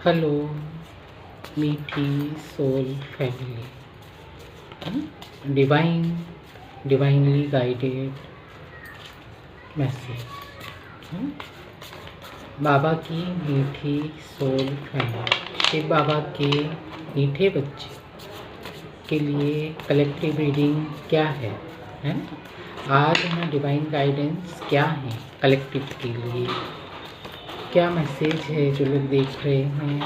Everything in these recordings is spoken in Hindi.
हेलो मीठी soul family, divinely guided message. Baba की मीठी सोल फैमिली, शिव बाबा के मीठे बच्चे के लिए कलेक्टिव रीडिंग क्या है ना। आज है डिवाइन गाइडेंस क्या है कलेक्टिव के लिए, क्या मैसेज है जो लोग देख रहे हैं।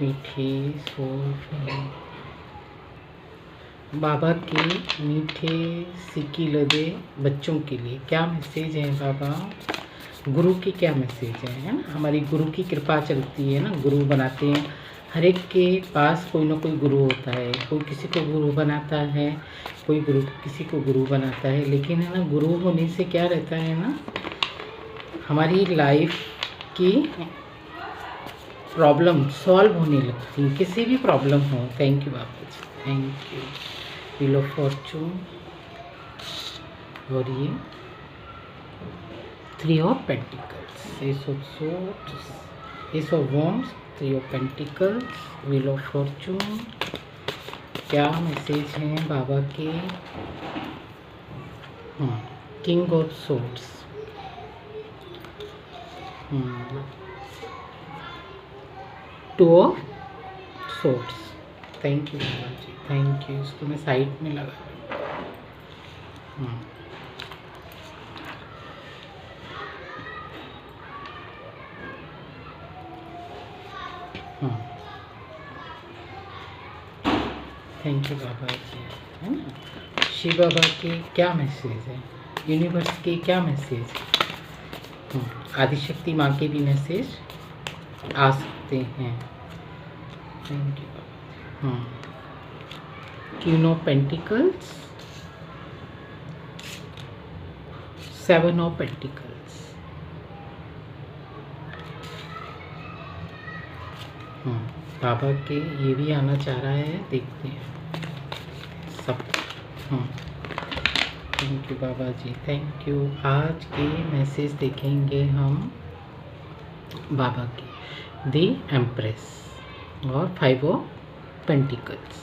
मीठी सोल बाबा के मीठे सिक्की लदे बच्चों के लिए क्या मैसेज है। बाबा गुरु की क्या मैसेज है ना। हमारी गुरु की कृपा चलती है ना, गुरु बनाते हैं। हर एक के पास कोई ना कोई गुरु होता है, कोई किसी को गुरु बनाता है, कोई गुरु किसी को गुरु बनाता है। लेकिन है ना, गुरु होने से क्या रहता है ना, हमारी लाइफ की प्रॉब्लम सॉल्व होने लगती है, किसी भी प्रॉब्लम हो। Thank you Baba ji, thank you. Wheel of fortune और ये 3 of pentacles, ace of swords, ace of wands, 3 of pentacles, wheel of fortune. क्या मैसेज हैं बाबा के। King of swords, 2 of swords. Thank you Baba ji, thank you. इसको मैं साइड में लगा थैंक यू बाबा जी, है ना। शिव बाबा के क्या मैसेज है, यूनिवर्स के क्या मैसेज है। आदिशक्ति माँ के भी मैसेज आ सकते हैं। Thank you Baba. Queen of pentacles, 7 of pentacles. Baba के ये भी आना चाह रहा है, देखते हैं सब। Thank you Baba ji, thank you. आज के मैसेज देखेंगे हम बाबा के, दी एम्प्रेस और 5 ऑफ पेंटिकल्स।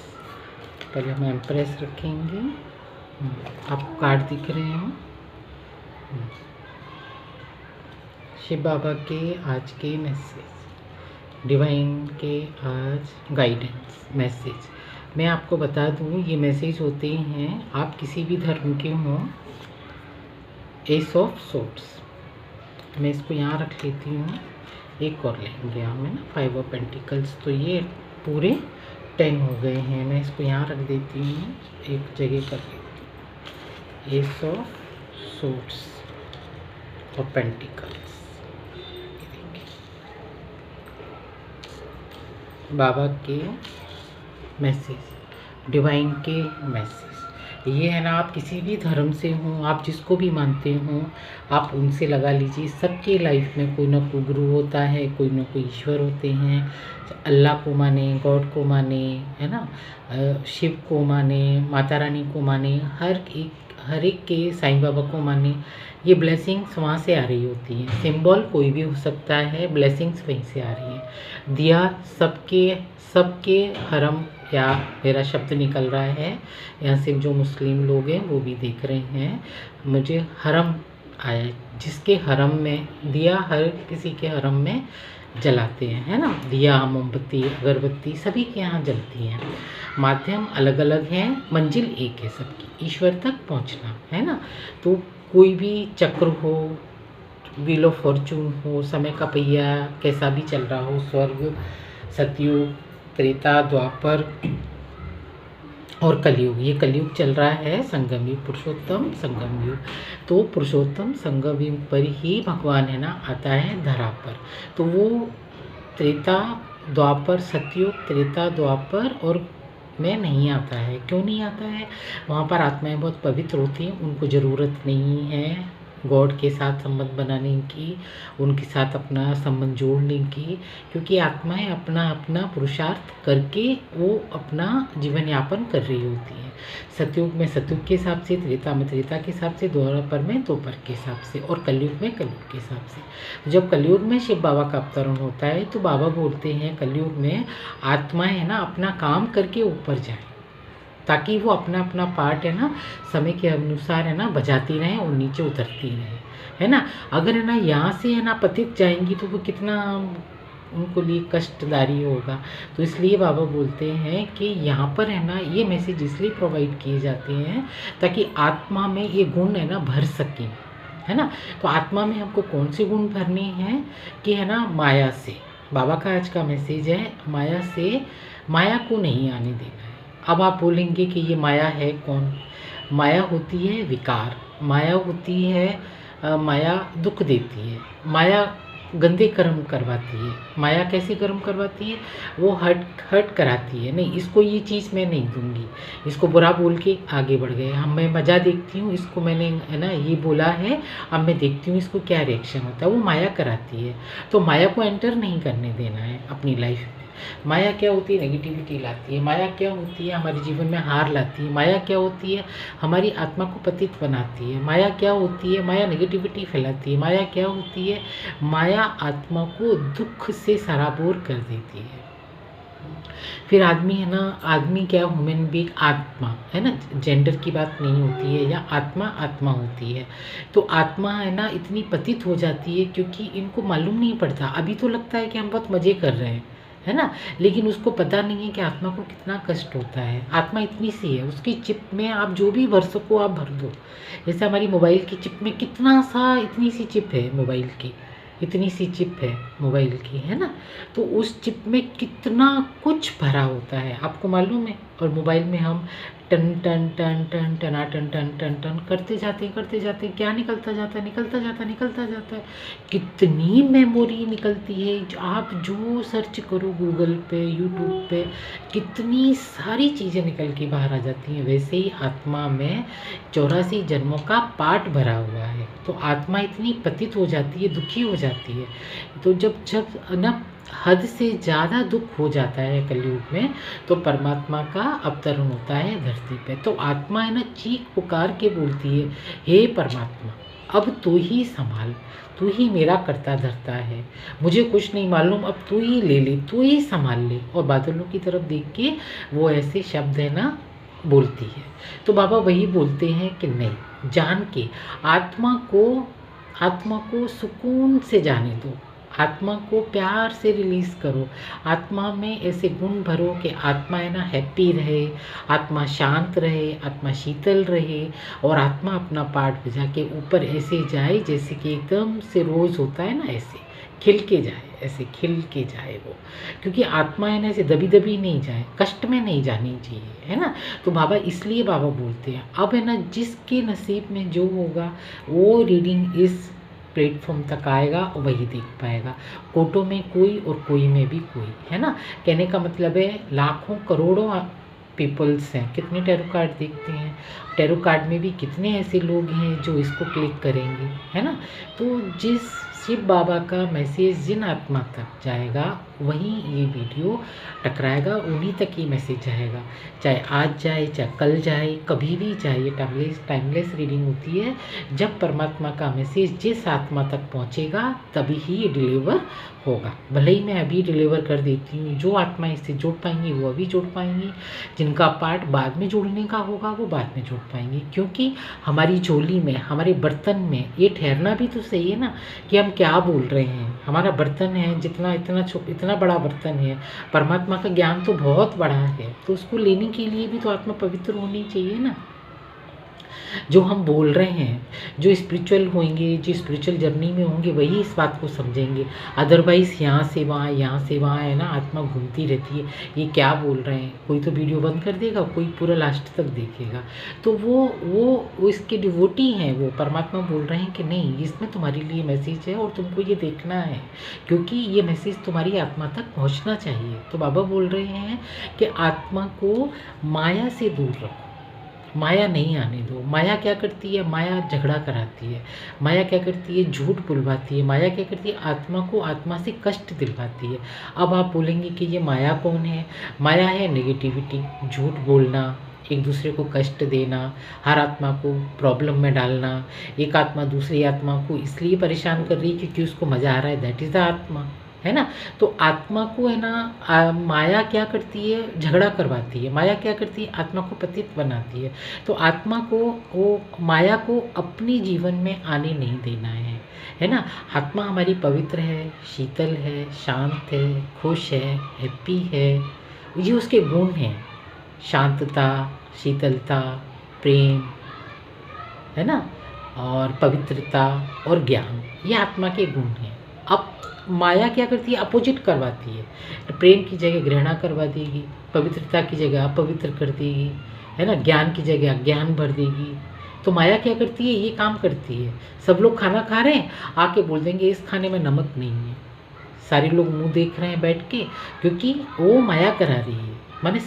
पहले हम एम्प्रेस रखेंगे। आपको कार्ड दिख रहे हैं। शिव बाबा के आज के मैसेज, डिवाइन के आज गाइडेंस मैसेज। मैं आपको बता दूं, ये मैसेज होते हैं, आप किसी भी धर्म के हों। एस ऑफ सोर्ड्स, मैं इसको यहाँ रख लेती हूँ। एक और लेंगे हम, है ना, 5 ऑफ पेंटिकल्स। तो ये पूरे 10 हो गए हैं। मैं इसको यहाँ रख देती हूँ, एक जगह कर लेती हूँ। एस ऑफ सोर्ड्स और पेंटिकल्स। बाबा के मैसेज, डिवाइन के मैसेज ये है ना। आप किसी भी धर्म से हों, आप जिसको भी मानते हों, आप उनसे लगा लीजिए। सबके लाइफ में कोई ना कोई गुरु होता है, कोई ना कोई ईश्वर होते हैं। अल्लाह को माने, गॉड को माने, है ना, शिव को माने, माता रानी को माने, हर एक के, साईं बाबा को माने। ये ब्लेसिंग्स वहाँ से आ रही होती हैं। सिंबल कोई भी हो सकता है, ब्लेसिंग्स वहीं से आ रही है। दिया सबके हरम, या मेरा शब्द निकल रहा है यहाँ से, जो मुस्लिम लोग हैं वो भी देख रहे हैं। मुझे हरम आया, जिसके हरम में दिया, हर किसी के हरम में जलाते हैं, है ना। दिया, मोमबत्ती, अगरबत्ती सभी के यहाँ जलती हैं। माध्यम अलग अलग हैं, मंजिल एक है सबकी, ईश्वर तक पहुँचना, है ना। तो कोई भी चक्र हो, व्हील ऑफ फॉर्चून हो, समय का पहिया कैसा भी चल रहा हो, स्वर्ग, सतयुग, त्रेता, द्वापर और कलयुग, ये कलयुग चल रहा है, संगम युग, पुरुषोत्तम संगम युग। तो पुरुषोत्तम संगम युग पर ही भगवान है ना आता है धरा पर। तो वो त्रेता, द्वापर, सतयुग, त्रेता, द्वापर और में नहीं आता है। क्यों नहीं आता है? वहाँ पर आत्माएं बहुत पवित्र होती हैं, उनको ज़रूरत नहीं है गॉड के साथ संबंध बनाने की, उनके साथ अपना संबंध जोड़ने की, क्योंकि आत्माएं अपना अपना पुरुषार्थ करके वो अपना जीवन यापन कर रही होती हैं। सतयुग में सतयुग के हिसाब से, त्रेता में त्रेता के हिसाब से, द्वापर में द्वापर के हिसाब से, और कलयुग में कलयुग के हिसाब से। तो जब कलयुग में शिव बाबा का अवतरण होता है तो बाबा बोलते हैं कलयुग में आत्माएं है ना अपना काम करके ऊपर जाएं, ताकि वो अपना अपना पार्ट है ना समय के अनुसार है ना बजाती रहें और नीचे उतरती रहें, है ना। अगर है ना यहाँ से है ना पतित जाएंगी तो वो कितना उनको लिए कष्टदारी होगा। तो इसलिए बाबा बोलते हैं कि यहाँ पर है ना ये मैसेज इसलिए प्रोवाइड किए जाते हैं ताकि आत्मा में ये गुण है ना भर सकें, है ना। तो आत्मा में हमको कौन से गुण भरने हैं कि है ना माया से, बाबा का आज का मैसेज है माया से, माया को नहीं आने देना है। अब आप बोलेंगे कि ये माया है कौन? माया होती है विकार, माया होती है माया दुख देती है, माया गंदे कर्म करवाती है। माया कैसे कर्म करवाती है? वो हर्ट कराती है, नहीं इसको ये चीज़ मैं नहीं दूंगी, इसको बुरा बोल के आगे बढ़ गए हम, मैं मज़ा देखती हूँ, इसको मैंने है ना ये बोला है, अब मैं देखती हूँ इसको क्या रिएक्शन होता है, वो माया कराती है। तो माया को एंटर नहीं करने देना है अपनी लाइफ में। माया क्या होती है? नेगेटिविटी लाती है। माया क्या होती है? हमारे जीवन में हार लाती है। माया क्या होती है? हमारी आत्मा को पतित बनाती है। माया क्या होती है? माया नेगेटिविटी फैलाती है। माया क्या होती है? माया आत्मा को दुख से सराबोर कर देती है। फिर आदमी है ना, आदमी क्या, ह्यूमन बीइंग आत्मा है ना, जेंडर की बात नहीं होती है, या आत्मा आत्मा होती है। तो आत्मा है ना इतनी पतित हो जाती है क्योंकि इनको मालूम नहीं पड़ता। अभी तो लगता है कि हम बहुत मज़े कर रहे हैं, है ना, लेकिन उसको पता नहीं है कि आत्मा को कितना कष्ट होता है। आत्मा इतनी सी है, उसकी चिप में आप जो भी भर सको आप भर दो। जैसे हमारी मोबाइल की चिप में कितना सा, इतनी सी चिप है मोबाइल की, इतनी सी चिप है मोबाइल की, है ना। तो उस चिप में कितना कुछ भरा होता है आपको मालूम है। और मोबाइल में हम टन टन टन टन टना टन टन टन टन करते जाते क्या निकलता जाता है, निकलता जाता है। कितनी मेमोरी निकलती है, आप जो सर्च करो गूगल पे, यूट्यूब पे, कितनी सारी चीज़ें निकल के बाहर आ जाती हैं। वैसे ही आत्मा में 84 जन्मों का पाठ भरा हुआ है। तो आत्मा इतनी पतित हो जाती है, दुखी हो जाती है। तो जब ना हद से ज़्यादा दुख हो जाता है कलयुग में, तो परमात्मा का अवतरण होता है धरती पे। तो आत्मा है ना चीख पुकार के बोलती है, हे परमात्मा अब तू ही संभाल, तू ही मेरा करता धरता है, मुझे कुछ नहीं मालूम, अब तू ही ले ले, तू ही संभाल ले। और बादलों की तरफ देख के वो ऐसे शब्द है ना बोलती है। तो बाबा वही बोलते हैं कि नहीं, जान के आत्मा को सुकून से जाने दो, आत्मा को प्यार से रिलीज़ करो, आत्मा में ऐसे गुण भरो कि आत्मा है ना हैप्पी रहे, आत्मा शांत रहे, आत्मा शीतल रहे, और आत्मा अपना पार्ट बजा के ऊपर ऐसे जाए जैसे कि एकदम से रोज़ होता है ना, ऐसे खिल के जाए, ऐसे खिल के जाए वो। क्योंकि आत्मा है ना ऐसे दबी दबी नहीं जाए, कष्ट में नहीं जानी चाहिए, है ना। तो बाबा इसलिए बाबा बोलते हैं अब है ना जिसके नसीब में जो होगा वो रीडिंग इस प्लेटफॉर्म तक आएगा और वही देख पाएगा। कोटों में कोई और कोई में भी कोई, है ना। कहने का मतलब है लाखों करोड़ों पीपल्स हैं, कितने टैरो कार्ड देखते हैं, टैरो कार्ड में भी कितने ऐसे लोग हैं जो इसको क्लिक करेंगे, है ना। तो जिस शिव बाबा का मैसेज जिन आत्मा तक जाएगा वहीं ये वीडियो टकराएगा, उन्हीं तक ये मैसेज जाएगा। चाहे आज जाए, चाहे कल जाए, कभी भी जाए, ये टाइमलेस रीडिंग होती है। जब परमात्मा का मैसेज जिस आत्मा तक पहुंचेगा तभी ही ये डिलीवर होगा। भले ही मैं अभी डिलीवर कर देती हूँ, जो आत्मा इससे जुड़ पाएंगी वो अभी जुड़ पाएंगी, जिनका पार्ट बाद में जोड़ने का होगा वो बाद में जोड़ पाएंगे। क्योंकि हमारी झोली में, हमारे बर्तन में ये ठहरना भी तो सही है ना कि हम क्या बोल रहे हैं। हमारा बर्तन है जितना इतना बड़ा बर्तन है, परमात्मा का ज्ञान तो बहुत बड़ा है, तो उसको लेने के लिए भी तो आत्मा पवित्र होनी चाहिए ना। जो हम बोल रहे हैं, जो स्पिरिचुअल होंगे, जो स्पिरिचुअल जर्नी में होंगे वही इस बात को समझेंगे। अदरवाइज़ यहाँ से वहाँ है ना आत्मा घूमती रहती है, ये क्या बोल रहे हैं। कोई तो वीडियो बंद कर देगा, कोई पूरा लास्ट तक देखेगा। तो वो इसके डिवोटी हैं, वो परमात्मा बोल रहे हैं कि नहीं, इसमें तुम्हारे लिए मैसेज है और तुमको ये देखना है, क्योंकि ये मैसेज तुम्हारी आत्मा तक पहुँचना चाहिए। तो बाबा बोल रहे हैं कि आत्मा को माया से दूर रखो, माया नहीं आने दो। माया क्या करती है? माया झगड़ा कराती है। माया क्या करती है? झूठ बुलवाती है। माया क्या करती है? आत्मा को आत्मा से कष्ट दिलवाती है। अब आप बोलेंगे कि ये माया कौन है? माया है नेगेटिविटी, झूठ बोलना, एक दूसरे को कष्ट देना, हर आत्मा को प्रॉब्लम में डालना। एक आत्मा दूसरी आत्मा को इसलिए परेशान कर रही है क्योंकि उसको मज़ा आ रहा है, दैट इज़ द आत्मा, है ना। तो आत्मा को है ना माया क्या करती है? झगड़ा करवाती है। माया क्या करती है? आत्मा को पतित बनाती है। तो आत्मा को, वो माया को अपने जीवन में आने नहीं देना है ना। आत्मा हमारी पवित्र है, शीतल है, शांत है, खुश है, हैप्पी है। ये उसके गुण हैं, शांतता, शीतलता, प्रेम, है ना, और पवित्रता और ज्ञान, ये आत्मा के गुण हैं। अब माया क्या करती है? अपोजिट करवाती है। प्रेम की जगह घृणा करवा देगी, पवित्रता की जगह अपवित्र कर देगी, है ना, ज्ञान की जगह अज्ञान भर देगी। तो माया क्या करती है? ये काम करती है। सब लोग खाना खा रहे हैं, आके बोल देंगे इस खाने में नमक नहीं है। सारे लोग मुंह देख रहे हैं बैठ के, क्योंकि वो माया करा रही है। माने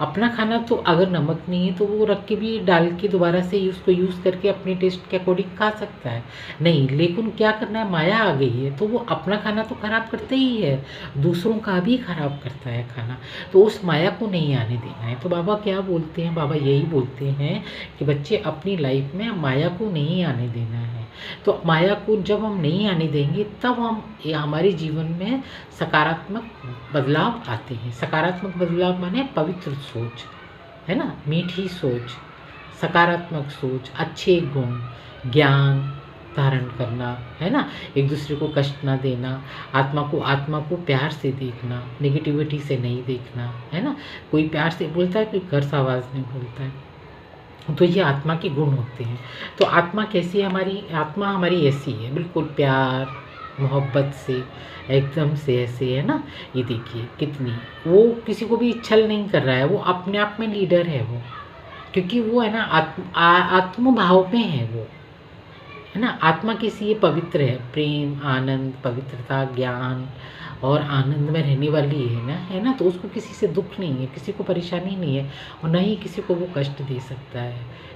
अपना खाना तो अगर नमक नहीं है तो वो रख के भी डाल के दोबारा से उसको यूज़ करके अपने टेस्ट के अकॉर्डिंग खा सकता है। नहीं, लेकिन क्या करना है? माया आ गई है तो वो अपना खाना तो खराब करता ही है, दूसरों का भी खराब करता है खाना। तो उस माया को नहीं आने देना है। तो बाबा क्या बोलते हैं? बाबा यही बोलते हैं कि बच्चे अपनी लाइफ में माया को नहीं आने देना है। तो माया को जब हम नहीं आने देंगे तब हम हमारे जीवन में सकारात्मक बदलाव आते हैं। सकारात्मक बदलाव माने पवित्र सोच, है ना, मीठी सोच, सकारात्मक सोच, अच्छे गुण, ज्ञान धारण करना, है ना, एक दूसरे को कष्ट ना देना, आत्मा को प्यार से देखना, नेगेटिविटी से नहीं देखना, है ना। कोई प्यार से बोलता है, कोई कर्स आवाज़ नहीं बोलता है। तो ये आत्मा के गुण होते हैं। तो आत्मा कैसी है? हमारी आत्मा हमारी ऐसी है, बिल्कुल प्यार मोहब्बत से, एकदम से ऐसे, है ना। ये देखिए कितनी, वो किसी को भी छल नहीं कर रहा है, वो अपने आप में लीडर है वो, क्योंकि वो है ना आत्म भाव में है वो, है ना। आत्मा किसी ये पवित्र है, प्रेम, आनंद, पवित्रता, ज्ञान और आनंद में रहने वाली है ना। तो उसको किसी से दुख नहीं है, किसी को परेशानी नहीं है, और न ही किसी को वो कष्ट दे सकता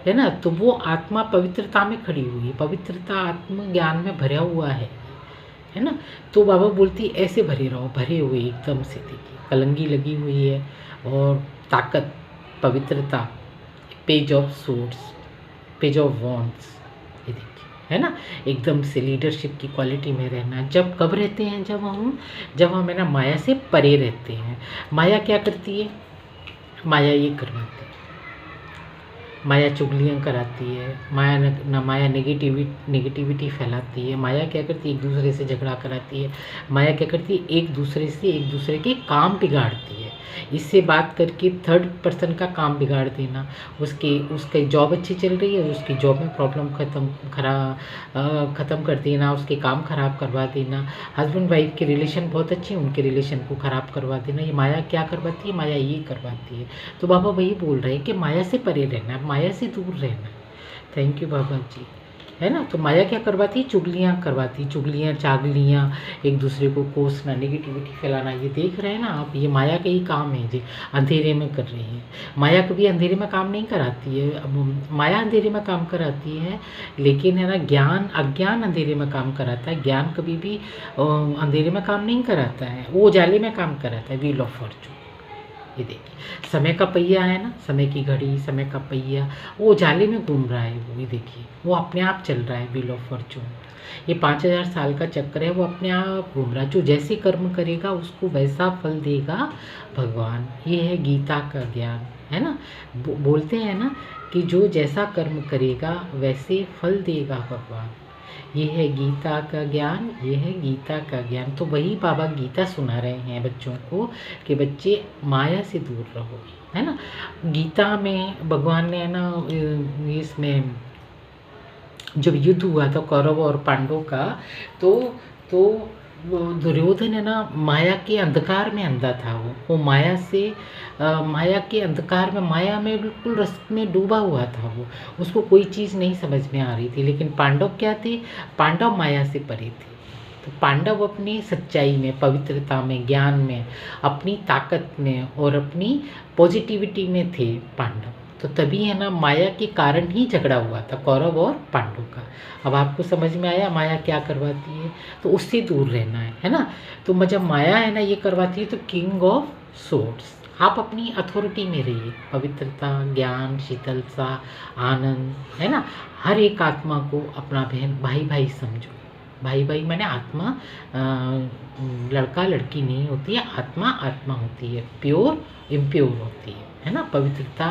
है ना। तो वो आत्मा पवित्रता में खड़ी हुई है, पवित्रता आत्म ज्ञान में भरा हुआ है ना। तो बाबा बोलती ऐसे भरे रहो, भरे हुए एकदम से। देखिए कलंगी लगी हुई है, और ताकत, पवित्रता, page of suits, page of wands, ये देखिए, है ना, एकदम से लीडरशिप की क्वालिटी में रहना। जब कब रहते हैं? जब हम है ना माया से परे रहते हैं। माया क्या करती है? माया ये करवाती है, माया चुगलियाँ कराती है, माया नेगेटिविटी फैलाती है। माया क्या करती है? एक दूसरे से झगड़ा कराती है। माया क्या करती है? एक दूसरे के काम बिगाड़ती है। इससे बात करके थर्ड पर्सन का काम बिगाड़ देना, उसकी जॉब अच्छी चल रही है, उसकी जॉब में प्रॉब्लम ख़त्म कर देना, उसके काम ख़राब करवा देना। हस्बैंड वाइफ के रिलेशन बहुत अच्छे हैं, उनके रिलेशन को ख़राब करवा देना। ये माया क्या करवाती है? माया ये करवाती है। तो बाबा वही बोल रहे हैं कि माया से परे रहना, माया से दूर रहना। थैंक यू बाबा जी, है ना। तो माया क्या करवाती है? चुगलियाँ करवाती, चुगलियाँ, चागलियाँ, एक दूसरे को कोसना, नेगेटिविटी फैलाना। ये देख रहे हैं ना आप, ये माया का ही काम है जी, अंधेरे में कर रही है। माया कभी अंधेरे में काम नहीं कराती है। अब माया अंधेरे में काम कराती है, लेकिन है ना अज्ञान अंधेरे में काम कराता है। ज्ञान कभी भी अंधेरे में काम नहीं कराता है, वो उजाले में काम कराता है। व्हील ऑफ फॉर्चून, ये देखिए समय का पहिया है ना, समय की घड़ी, समय का पहिया, वो उजाले में घूम रहा है। वो ये देखिए, वो अपने आप चल रहा है। व्हील ऑफ फॉर्चून, ये 5000 साल का चक्कर है, वो अपने आप घूम रहा है। जो जैसे कर्म करेगा उसको वैसा फल देगा भगवान। ये है गीता का ज्ञान, है ना। बोलते हैं ना कि जो जैसा कर्म करेगा वैसे फल देगा भगवान। ये है गीता का ज्ञान, ये है गीता का ज्ञान। तो वही बाबा गीता सुना रहे हैं बच्चों को कि बच्चे माया से दूर रहो, है ना। गीता में भगवान ने है ना, इसमें जब युद्ध हुआ था कौरव और पांडव का, तो दुर्योधन है ना माया के अंधकार में अंधा था। वो माया से माया के अंधकार में, माया में बिल्कुल रस में डूबा हुआ था। वो उसको कोई चीज़ नहीं समझ में आ रही थी। लेकिन पांडव क्या थे? पांडव माया से परे थे। तो पांडव अपनी सच्चाई में, पवित्रता में, ज्ञान में, अपनी ताकत में और अपनी पॉजिटिविटी में थे पांडव, तो तभी है ना माया के कारण ही झगड़ा हुआ था कौरव और पांडव का। अब आपको समझ में आया माया क्या करवाती है, तो उससे दूर रहना है ना। तो जब माया है ना ये करवाती है तो किंग ऑफ सोर्ड्स, आप अपनी अथॉरिटी में रहिए, पवित्रता, ज्ञान, शीतलता, आनंद, है ना। हर एक आत्मा को अपना बहन भाई भाई समझो। भाई भाई माने आत्मा लड़का लड़की नहीं होती है, आत्मा आत्मा होती है, प्योर इम्प्योर होती है ना। पवित्रता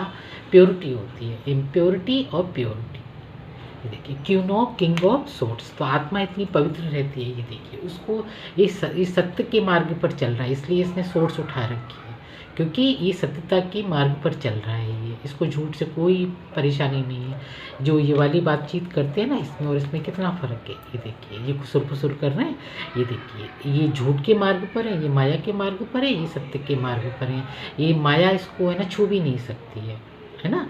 प्योरिटी होती है, इम्प्योरिटी और प्योरिटी। ये देखिए किंग ऑफ सोर्ड्स, तो आत्मा इतनी पवित्र रहती है। ये देखिए उसको ये सत्य के मार्ग पर चल रहा है, इसलिए इसने सोर्स उठा रखी है, क्योंकि ये सत्यता के मार्ग पर चल रहा है। ये इसको झूठ से कोई परेशानी नहीं है। जो ये वाली बातचीत करते हैं ना इसमें और इसमें कितना फ़र्क है। ये देखिए ये खुसुर फुसुर कर रहे हैं, ये देखिए ये झूठ के मार्ग पर है, ये माया के मार्ग पर है, ये सत्य के मार्ग पर है। ये माया इसको है ना छू भी नहीं सकती है ना।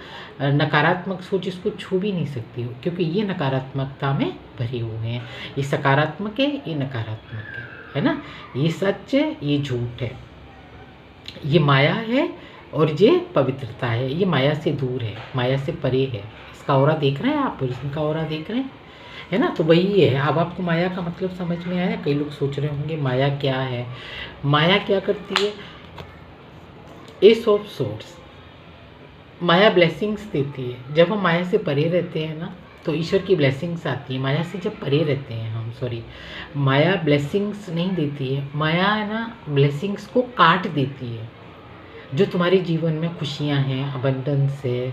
नकारात्मक सोच इसको छू भी नहीं सकती हो, क्योंकि ये नकारात्मकता में भरे हुए हैं। ये सकारात्मक है, ये नकारात्मक है ना। ये सच है, ये झूठ है, ये माया है और ये पवित्रता है। ये माया से दूर है, माया से परे है। इसका ऑरा देख रहे हैं आप, इनका ऑरा देख रहे हैं, है ना। तो वही है। अब आपको माया का मतलब समझ में आया। कई लोग सोच रहे होंगे माया क्या है। माया क्या करती है, S of swords, Maya blessings देती है। जब हम माया से परे रहते हैं ना तो ईश्वर की ब्लेसिंग्स आती है। माया से जब परे रहते हैं हम, सॉरी, माया ब्लेसिंग्स नहीं देती है, माया है ना ब्लेसिंग्स को काट देती है। जो तुम्हारे जीवन में खुशियाँ हैं, अबंडेंस है,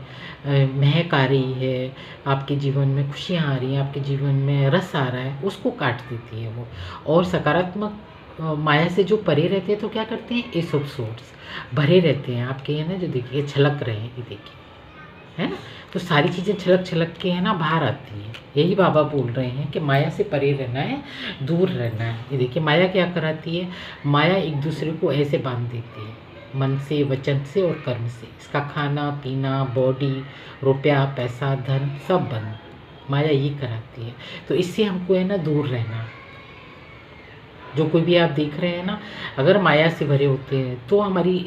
महक आ रही है, आपके जीवन में खुशियाँ आ रही हैं, आपके जीवन में रस आ रहा है, उसको काट देती है वो। और सकारात्मक माया से जो परे रहते हैं तो क्या करते हैं, एस ऑफ सोर्ड्स भरे रहते हैं आपके, है ना। जो देखिए छलक रहे हैं, ये देखिए, है ना। तो सारी चीज़ें छलक छलक के है ना बाहर आती हैं। यही बाबा बोल रहे हैं कि माया से परे रहना है, दूर रहना है। ये देखिए माया क्या कराती है, माया एक दूसरे को ऐसे बांध देती है, मन से, वचन से और कर्म से। इसका खाना पीना, बॉडी, रुपया, पैसा, धन सब बंद, माया ये कराती है। तो इससे हमको है ना दूर रहना। जो कोई भी आप देख रहे हैं ना, अगर माया से भरे होते हैं तो हमारी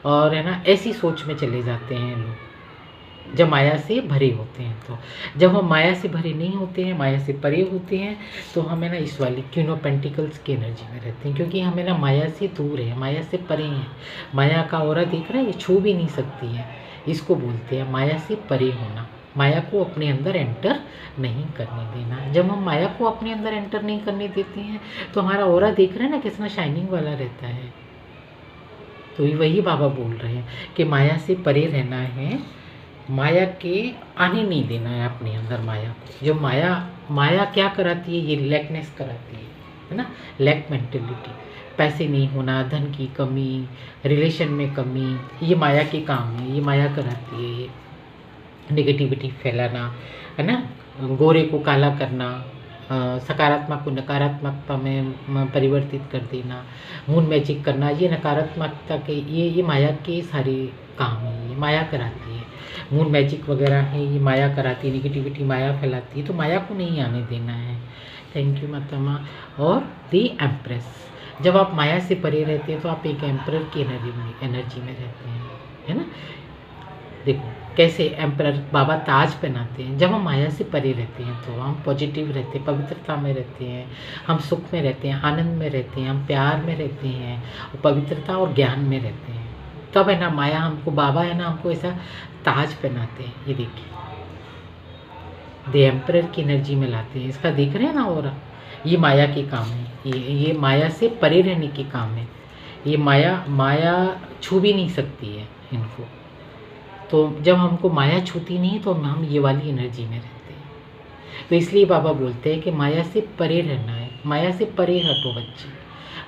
और है ना ऐसी सोच में चले जाते हैं लोग, जब माया से भरे होते हैं। तो जब हम माया से भरे नहीं होते हैं, माया से परे होते हैं, तो हमें ना इस वाली क्वीन ऑफ पेंटिकल्स की एनर्जी में रहते हैं, क्योंकि हमें ना माया से दूर है, माया से परे हैं। माया का ऑरा देख रहे हैं, ये छू भी नहीं सकती है। इसको बोलते हैं माया से परे होना, माया को अपने अंदर एंटर नहीं करने देना। जब हम माया को अपने अंदर एंटर नहीं करने देते हैं तो हमारा ऑरा देख रहे हैं ना कितना शाइनिंग वाला रहता है। तो वही बाबा बोल रहे हैं कि माया से परे रहना है, माया के आने नहीं देना है अपने अंदर माया को। जो माया क्या कराती है, ये लैकनेस कराती है ना, लैक मेंटेलिटी, पैसे नहीं होना, धन की कमी, रिलेशन में कमी, ये माया के काम है, ये माया कराती है। ये नेगेटिविटी फैलाना, है ना, गोरे को काला करना, सकारात्मक को नकारात्मकता में परिवर्तित कर देना, मून मैजिक करना, ये नकारात्मकता के ये माया के सारे काम है, ये माया कराती है। मून मैजिक वगैरह है, ये माया कराती है, नेगेटिविटी माया फैलाती है, तो माया को नहीं आने देना है। थैंक यू माता माँ। और दी एम्प्रेस, जब आप माया से परे रहते हैं तो आप एक एम्परर की एनर्जी में रहते हैं, है ना। देखो कैसे एम्परर बाबा ताज पहनाते हैं। जब हम माया से परे रहते हैं तो हम पॉजिटिव रहते हैं, पवित्रता में रहते हैं, हम सुख में रहते हैं, आनंद में रहते हैं, हम प्यार में रहते हैं, और पवित्रता और ज्ञान में रहते हैं। तब है ना माया हमको, बाबा है ना हमको ऐसा ताज पहनाते हैं। ये देखिए द एम्परर की एनर्जी में लाते हैं। इसका देख रहे हैं ना, और ये माया के काम है, ये माया से परे रहने के काम है। ये माया छू भी नहीं सकती है इनको। तो जब हमको माया छूती नहीं तो हम ये वाली एनर्जी में रहते हैं। तो इसलिए बाबा बोलते हैं कि माया से परे रहना है, माया से परे हटो बच्चे।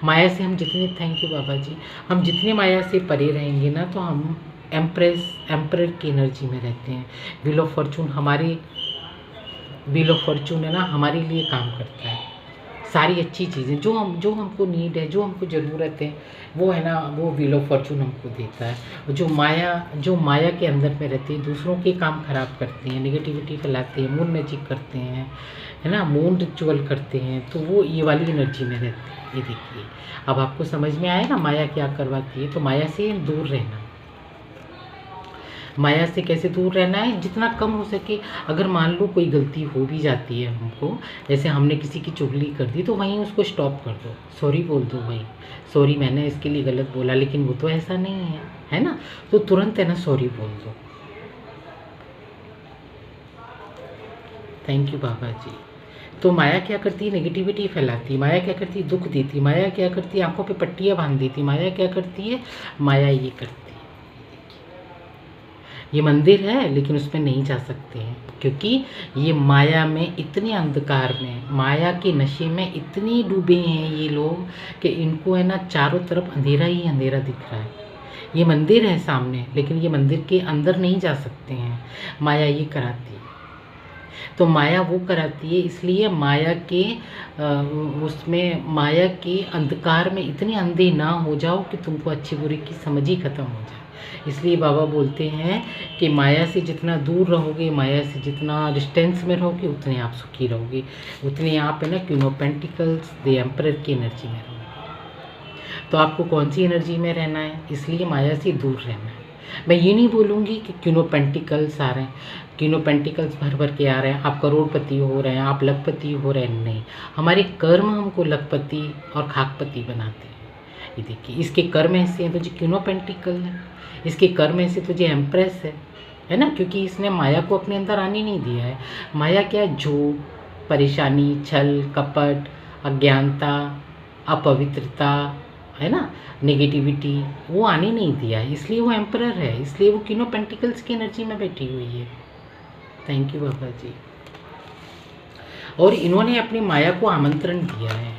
माया से हम जितने, थैंक यू बाबा जी, हम जितने माया से परे रहेंगे ना तो हम एम्परर की एनर्जी में रहते हैं। व्हील ऑफ फॉर्चून, हमारी व्हील ऑफ फॉर्चून है ना हमारे लिए काम करता है। सारी अच्छी चीज़ें जो हमको नीड है, जो हमको ज़रूरत है, वो है ना, वो व्हील ऑफ फॉर्चून हमको देता है। जो माया के अंदर में रहती है, दूसरों के काम खराब करते हैं, नेगेटिविटी फैलाते हैं, मून मैजिक करते हैं, है ना, मून रिचुअल करते हैं, तो वो ये वाली एनर्जी में रहते हैं। ये देखिए अब आपको समझ में आया ना माया क्या करवाती है। तो माया से दूर रहना, माया से कैसे दूर रहना है, जितना कम हो सके। अगर मान लो कोई गलती हो भी जाती है हमको, जैसे हमने किसी की चुगली कर दी, तो वहीं उसको स्टॉप कर दो, सॉरी बोल दो भाई, सॉरी मैंने इसके लिए गलत बोला, लेकिन वो तो ऐसा नहीं है ना, तो तुरंत है ना सॉरी बोल दो। थैंक यू बाबा जी। तो माया क्या करती है, नेगेटिविटी फैलाती, माया क्या करती है, दुख देती, माया क्या करती है, आंखों पे पट्टियाँ बांध देती, माया क्या करती है, माया ये करती है। ये मंदिर है लेकिन उसमें नहीं जा सकते हैं, क्योंकि ये माया में, इतने अंधकार में, माया के नशे में इतनी डूबे हैं ये लोग कि इनको है ना चारों तरफ अंधेरा ही अंधेरा दिख रहा है। ये मंदिर है सामने, लेकिन ये मंदिर के अंदर नहीं जा सकते हैं, माया ये कराती है। तो माया वो कराती है, इसलिए माया के उसमें, माया के अंधकार में इतने अंधे ना हो जाओ कि तुमको अच्छी बुरी की समझ ही खत्म हो जाए। इसलिए बाबा बोलते हैं कि माया से जितना दूर रहोगे, माया से जितना डिस्टेंस में रहोगे, उतने आप सुखी रहोगे, उतने आप है ना queen of pentacles, the emperor की एनर्जी में रहोगे। तो आपको कौन सी एनर्जी में रहना है, इसलिए माया से दूर रहना है। मैं ये नहीं बोलूँगी कि क्वीन ऑफ पेंटिकल्स आ रहे हैं, क्वीन ऑफ पेंटिकल्स भर भर के आ रहे हैं, आप करोड़पति हो रहे हैं, आप लखपति हो रहे हैं, नहीं। हमारे कर्म हमको लखपति और खाकपति बनाते हैं। ये देखिए, इसके कर्म ऐसे हैं तो जी क्वीन ऑफ पेंटिकल है, इसके कर्म ऐसे तो जी एम्प्रेस है ना, क्योंकि इसने माया को अपने अंदर आने नहीं दिया है। माया क्या है, झूठ, परेशानी, छल, कपट, अज्ञानता, अपवित्रता, है ना, नेगेटिविटी, वो आने नहीं दिया है, इसलिए वो एम्परर है, इसलिए वो क्वीन ऑफ पेंटिकल्स की एनर्जी में बैठी हुई है। थैंक यू बाबा जी। और इन्होंने अपनी माया को आमंत्रण दिया है,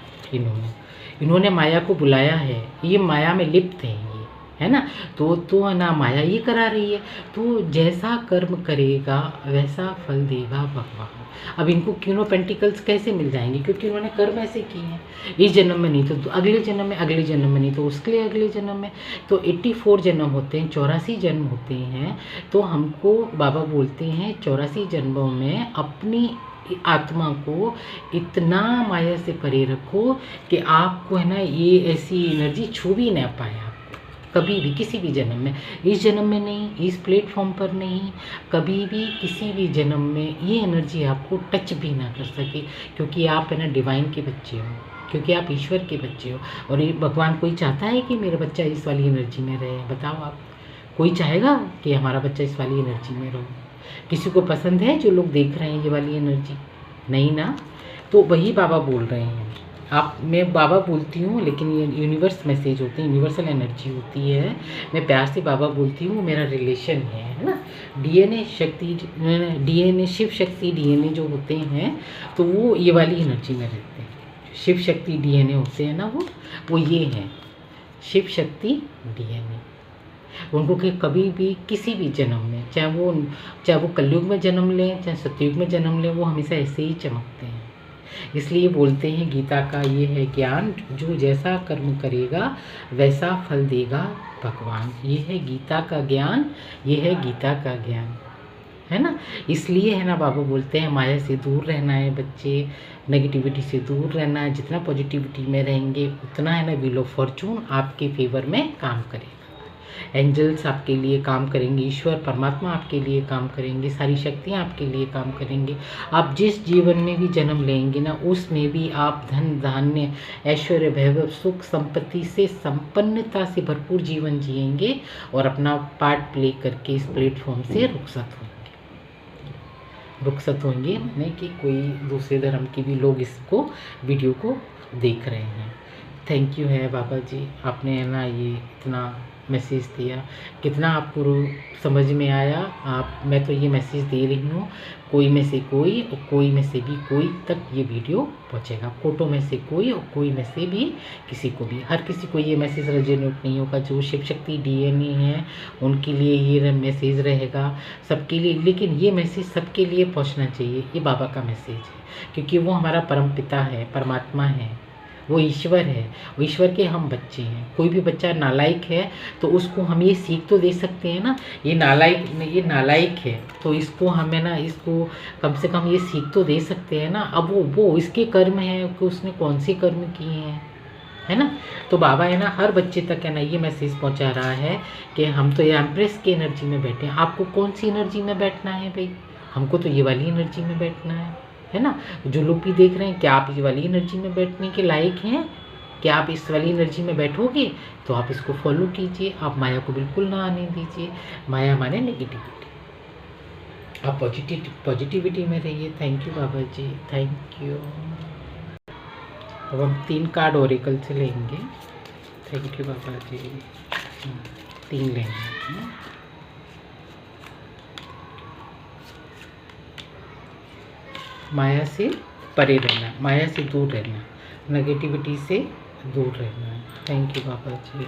इन्होंने माया को बुलाया है, ये माया में लिप्त हैं ये, है ना। तो है ना माया ये करा रही है, तो जैसा कर्म करेगा वैसा फल देगा भगवान। अब इनको क्वीन ऑफ पेंटिकल्स कैसे मिल जाएंगे, क्योंकि उन्होंने कर्म ऐसे किए हैं, इस जन्म में नहीं तो अगले जन्म में, अगले जन्म में नहीं तो उसके लिए अगले जन्म में। तो 84 जन्म होते हैं, 84 जन्म होते हैं। तो हमको बाबा बोलते हैं 84 जन्मों में अपनी आत्मा को इतना माया से परे रखो कि आपको है ना ये ऐसी एनर्जी छू भी ना पाए आपको कभी भी, किसी भी जन्म में, इस जन्म में नहीं, इस प्लेटफॉर्म पर नहीं, कभी भी किसी भी जन्म में ये एनर्जी आपको टच भी ना कर सके, क्योंकि आप है ना डिवाइन के बच्चे हो, क्योंकि आप ईश्वर के बच्चे हो। और ये भगवान कोई चाहता है कि मेरा बच्चा इस वाली एनर्जी में रहे, बताओ आप, कोई चाहेगा कि हमारा बच्चा इस वाली एनर्जी में रहो? किसी को पसंद है जो लोग देख रहे हैं ये वाली एनर्जी? नहीं ना। तो वही बाबा बोल रहे हैं, आप, मैं बाबा बोलती हूँ लेकिन ये यूनिवर्स मैसेज होते हैं, यूनिवर्सल एनर्जी होती है, मैं प्यार से बाबा बोलती हूँ, मेरा रिलेशन है ना। डीएनए शक्ति, डीएनए शिव शक्ति डीएनए जो होते हैं तो वो ये वाली एनर्जी में रहते हैं। शिव शक्ति डीएनए होते हैं ना, वो ये हैं शिव शक्ति डीएनए। उनको कि कभी भी किसी भी जन्म में, चाहे वो कलयुग में जन्म लें, चाहे सतयुग में जन्म लें, वो हमेशा ऐसे ही चमकते हैं। इसलिए बोलते हैं गीता का ये है ज्ञान, जो जैसा कर्म करेगा वैसा फल देगा भगवान। ये है गीता का ज्ञान, ये है गीता का ज्ञान, है ना। इसलिए है ना बाबा बोलते हैं माया से दूर रहना है बच्चे, नेगेटिविटी से दूर रहना है। जितना पॉजिटिविटी में रहेंगे उतना है ना व्हील ऑफ फॉर्चून आपके फेवर में काम करेगा। एंजल्स आपके लिए काम करेंगे, ईश्वर परमात्मा आपके लिए काम करेंगे, सारी शक्तियाँ आपके लिए काम करेंगे। आप जिस जीवन में भी जन्म लेंगे ना, उसमें भी आप धन धान्य ऐश्वर्य वैभव सुख संपत्ति से संपन्नता से भरपूर जीवन जिएंगे और अपना पार्ट प्ले करके इस प्लेटफॉर्म से रुखसत होंगे, मैंने कि कोई दूसरे धर्म के भी लोग इसको वीडियो को देख रहे हैं। थैंक यू है बाबा जी, आपने है ना ये इतना मैसेज दिया, कितना आपको समझ में आया। मैं तो ये मैसेज दे रही हूँ, कोई में से कोई और कोई में से भी कोई तक ये वीडियो पहुँचेगा, फोटो में से कोई और कोई में से भी किसी को भी, हर किसी को ये मैसेज रेजोनेट नहीं होगा। जो शिव शक्ति डीएनए है उनके लिए ये मैसेज रहेगा, सबके लिए, लेकिन ये मैसेज सबके लिए पहुँचना चाहिए। ये बाबा का मैसेज है, क्योंकि वो हमारा परम पिता है, परमात्मा है, वो ईश्वर है, वो ईश्वर के हम बच्चे हैं। कोई भी बच्चा नालायक है तो उसको हम ये सीख तो दे सकते हैं ना, ये नालायक है तो इसको हमें ना, इसको कम से कम ये सीख तो दे सकते हैं ना। अब वो इसके कर्म है कि उसने कौन से कर्म किए हैं, है ना। तो बाबा है ना हर बच्चे तक है ना ये मैसेज पहुंचा रहा है कि हम तो ये एम्प्रेस की एनर्जी में बैठे हैं। आपको कौन सी एनर्जी में बैठना है भाई? हमको तो ये वाली एनर्जी में बैठना है ना। जो लोग भी देख रहे हैं, क्या आप ये वाली एनर्जी में बैठने के लायक हैं? क्या आप इस वाली एनर्जी में बैठोगे? तो आप इसको फॉलो कीजिए, आप माया को बिल्कुल ना आने दीजिए। माया माने नेगेटिविटी, आप पॉजिटिविटी में रहिए। Thank you Baba ji, thank you. अब हम 3 कार्ड ओरेकल से लेंगे। थैंक यू बाबा जी। 3 लेंगे। माया से परे रहना, माया से दूर रहना, नेगेटिविटी से दूर रहना। Thank you Baba ji.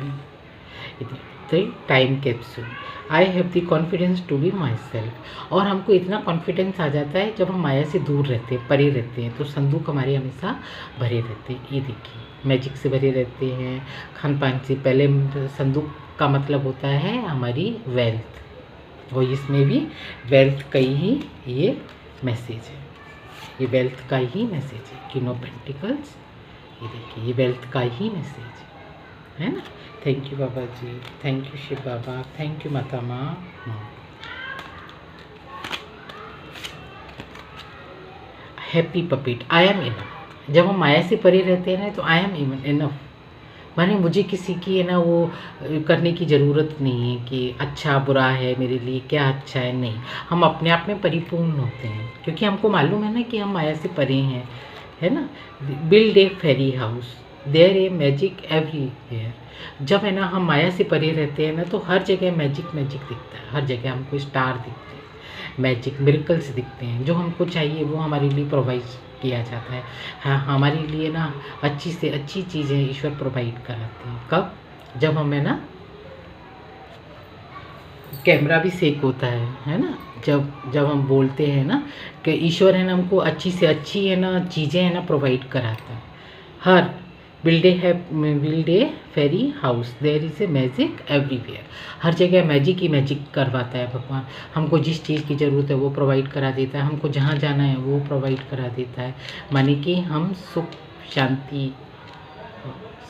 Time capsule, I have the confidence to be myself. और हमको इतना कॉन्फिडेंस आ जाता है जब हम माया से दूर रहते हैं, परे रहते हैं, तो संदूक हमारे हमेशा भरे रहते हैं। ये देखिए, मैजिक से भरे रहते हैं, खान पान से। पहले संदूक का मतलब होता है हमारी वेल्थ, और इसमें भी वेल्थ का ही ये मैसेज है, ये वेल्थ का ही मैसेज है। किंग ऑफ पेंटिकल्स, ये देखिए, ये वेल्थ का ही मैसेज है ना। Thank you Baba ji, thank you Shiv Baba, thank you माता माँ। Happy puppet, I am enough. जब हम माया से परे रहते हैं ना तो आई एम इनफ, माने मुझे किसी की है ना वो करने की ज़रूरत नहीं है कि अच्छा बुरा है मेरे लिए, क्या अच्छा है, नहीं। हम अपने आप में परिपूर्ण होते हैं क्योंकि हमको मालूम है ना कि हम माया से परे हैं, है ना। Build a fairy house, there a magic everywhere. जब है ना हम माया से परे रहते हैं ना तो हर जगह मैजिक मैजिक दिखता है, हर जगह हमको स्टार दिखते हैं, मैजिक मिरेकल्स दिखते हैं। जो हमको चाहिए वो हमारे लिए प्रोवाइड किया जाता है। हाँ, हमारे लिए ना अच्छी से अच्छी चीज़ें ईश्वर प्रोवाइड कराते हैं। कब? जब हमें ना कैमरा भी सेक होता है ना। जब हम बोलते हैं ना कि ईश्वर है ना हमको अच्छी से अच्छी है ना चीज़ें है ना प्रोवाइड कराता है। हर build a fairy house, there is a magic everywhere. हर जगह मैजिक ही मैजिक करवाता है भगवान। हमको जिस चीज़ की ज़रूरत है वो प्रोवाइड करा देता है, हमको जहाँ जाना है वो प्रोवाइड करा देता है। माने कि हम सुख शांति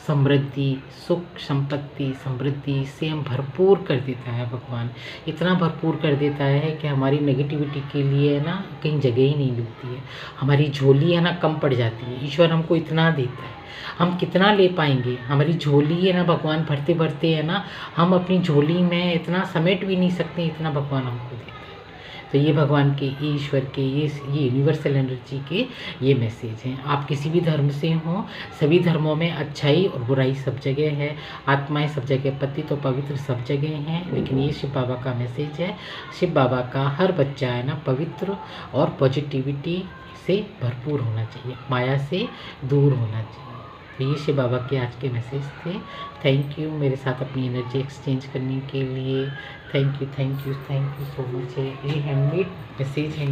समृद्धि, सुख संपत्ति समृद्धि से हम भरपूर कर देता है भगवान। इतना भरपूर कर देता है कि हमारी नेगेटिविटी के लिए ना कहीं जगह ही नहीं मिलती है, हमारी झोली है ना कम पड़ जाती है। ईश्वर हमको इतना देता है, हम कितना ले पाएंगे? हमारी झोली है ना भगवान भरते भरते है ना, हम अपनी झोली में इतना समेट भी नहीं सकते, इतना भगवान हमको देता है। तो ये भगवान के, ईश्वर के, ये यूनिवर्सल एनर्जी के ये मैसेज हैं। आप किसी भी धर्म से हों, सभी धर्मों में अच्छाई और बुराई सब जगह है, आत्माएं सब जगह, पतित और पवित्र सब जगह हैं। लेकिन ये शिव बाबा का मैसेज है। शिव बाबा का हर बच्चा है ना पवित्र और पॉजिटिविटी से भरपूर होना चाहिए, माया से दूर होना चाहिए। तो ये शिव बाबा के आज के मैसेज थे। थैंक यू मेरे साथ अपनी एनर्जी एक्सचेंज करने के लिए। Thank you thank you thank you so much. ये हैंडमेड मैसेज हैं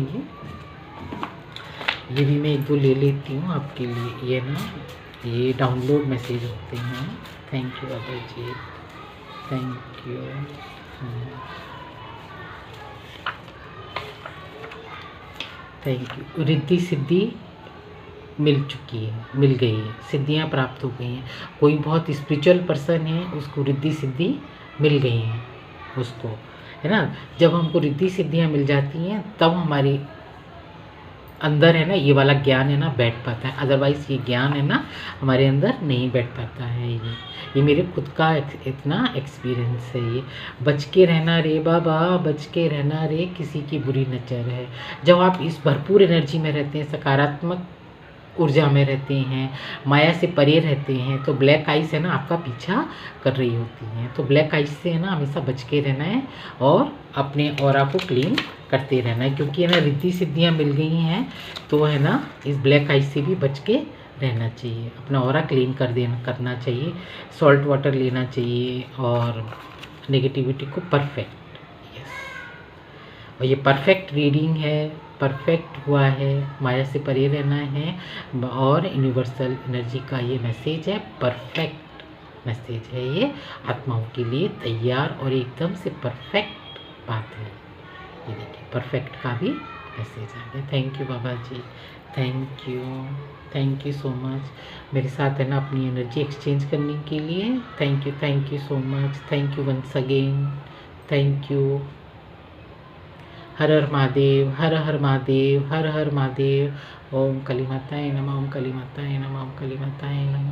ये भी मैं 1-2 ले लेती हूँ आपके लिए। ये ना ये डाउनलोड मैसेज होते हैं। Thank you Baba ji, thank you. Thank you. Riddhi Siddhi मिल चुकी है, मिल गई है, सिद्धियां प्राप्त हो गई हैं। कोई बहुत स्पिरिचुअल पर्सन है, उसको रिद्धि सिद्धि मिल गई हैं उसको, है ना। जब हमको रिद्धि सिद्धियां मिल जाती हैं तब हमारे अंदर है ना ये वाला ज्ञान है ना बैठ पाता है, अदरवाइज़ ये ज्ञान है ना हमारे अंदर नहीं बैठ पाता है। ये मेरे खुद का इतना एक्सपीरियंस है। ये बच के रहना रे बाबा, बच के रहना रे, किसी की बुरी नज़र है। जब आप इस भरपूर एनर्जी में रहते हैं, सकारात्मक ऊर्जा में रहते हैं, माया से परे रहते हैं, तो ब्लैक आइस है ना आपका पीछा कर रही होती हैं। तो ब्लैक आइस से है ना हमेशा बच के रहना है और अपने ऑरा को क्लीन करते रहना है, क्योंकि है ना रिद्धि सिद्धियाँ मिल गई हैं तो है ना इस ब्लैक आइस से भी बच के रहना चाहिए। अपना ऑरा क्लीन करना चाहिए, सॉल्ट वाटर लेना चाहिए और नेगेटिविटी को परफेक्ट, यस। और ये परफेक्ट रीडिंग है, परफेक्ट हुआ है, माया से परे रहना है और यूनिवर्सल एनर्जी का ये मैसेज है, परफेक्ट मैसेज है। ये आत्माओं के लिए तैयार और एकदम से परफेक्ट बात है। ये देखिए परफेक्ट का भी मैसेज आ गया। Thank you Baba ji, thank you so much मेरे साथ है ना अपनी एनर्जी एक्सचेंज करने के लिए। Thank you so much, thank you once again, thank you. हर हर महादेव, हर हर महादेव, हर हर महादेव। ओम काली माताए नमः, ओम काली माताए नमः, ओम काली माताए नमः।